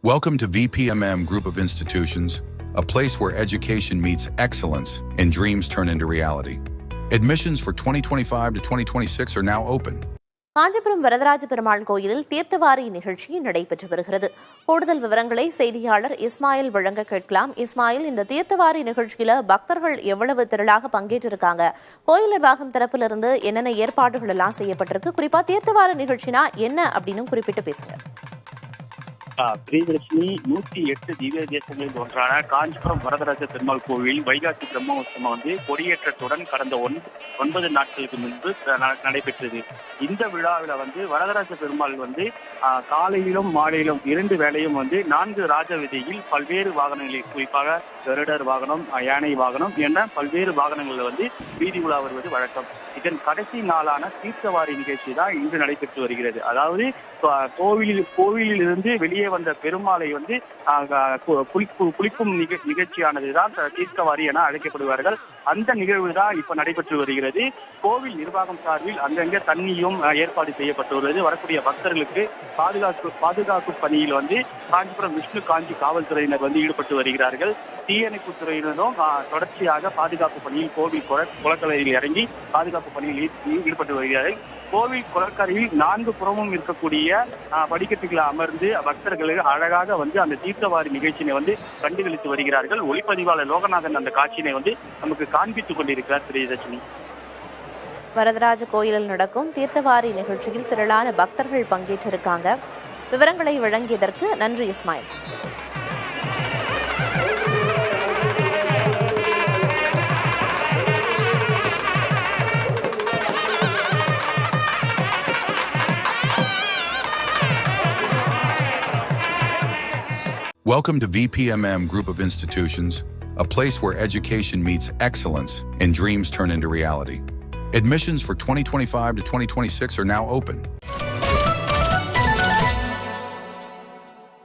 Welcome to VPMM Group of Institutions, a place where education meets excellence and dreams turn into reality. Admissions for 2025 to 2026 are now open. Kanchipuram Varadaraja Perumal கோயிலில் தீர்த்தவாரி நிகழ்ச்சி நடைபெற்று வருகிறது. கூடுதல் விவரங்களை செய்தியாளர் இஸ்மாயில் வழங்க கேட்கலாம். இஸ்மாயில், இந்த தீர்த்தவாரி நிகழ்ச்சியில பக்தர்கள் எவ்வளவு திரளாக பங்கேற்றிருக்காங்க? கோயில் நிர்வாகம் தரப்பிலிருந்து என்னென்ன ஏற்பாடுகள் எல்லாம் செய்யப்பட்டிருக்கு? குறிப்பா தீர்த்தவாரி நிகழ்ச்சினா என்ன அப்படின்னு குறிப்பிட்டு பேசுங்க. பிரியதர்ஷினி, 108 திவ்ய தேசங்களில் ஒன்றான காஞ்சிபுரம் வரதராஜ பெருமாள் கோவில் வைகாசி பிரம்மோற்சவம் கொடியேற்றத்துடன் கடந்த 9 நாட்களுக்கு முன்பு நடைபெற்றது. இந்த விழாவில் வரதராஜ பெருமாள் காலையிலும் மாலையிலும் 2 வேளையும் 4 ராஜ விதையில் பல்வேறு வாகனங்களில், குறிப்பாக கருடர் வாகனம், யானை வாகனம் என பல்வேறு வாகனங்களில் வீதி உலா வருவது வழக்கம். இதன் கடைசி நாளான தீர்த்தவாரி நிகழ்ச்சி தான் இன்று நடைபெற்று வருகிறது. அதாவது கோவிலில் இருந்து வெளியே வந்த பெருமாளை குளிக்கும் நிகழ்ச்சியானதுதான் தீர்த்தவாரி என அழைக்கப்படுவார்கள். அந்த நிகழ்வு தான் இப்ப நடைபெற்று வருகிறது. கோவில் நிர்வாகம் சார்பில் அங்கங்க தண்ணியும் ஏற்பாடு செய்யப்பட்டுள்ளது. வரக்கூடிய பக்தர்களுக்கு பாதுகாப்பு பணியில் காஞ்சிபுரம் விஷ்ணு காஞ்சி காவல்துறையினர் ஈடுபட்டு வருகிறார்கள். தீயணைப்பு துறையினரும் தொடர்ச்சியாக பாதுகாப்பு பணியில் கோவில் குளக்கரையில் இறங்கி பாதுகாப்பு பணியில் ஈடுபட்டு வருகிறார்கள். கோவில் குளக்கரையில் 4 புறமும் இருக்கக்கூடிய படிக்கட்டுகளை அமர்ந்து பக்தர்களுக்கு அழகாக அந்த தீர்த்தவாரி நிகழ்ச்சியினை கண்டுகளித்து வருகிறார்கள். ஒளிப்பதிவாளர் லோகநாதன் அந்த காட்சியினை நமக்கு காண்பித்துக் கொண்டிருக்கிறார். பிரியதர்ஷினி, வரதராஜ கோயிலில் நடக்கும் தீர்த்தவாரி நிகழ்ச்சியில் திரளான பக்தர்கள் பங்கேற்றிருக்காங்க. விவரங்களை வழங்கியதற்கு நன்றி Ismail. Welcome to VPMM Group of Institutions, a place where education meets excellence and dreams turn into reality. Admissions for 2025 to 2026 are now open.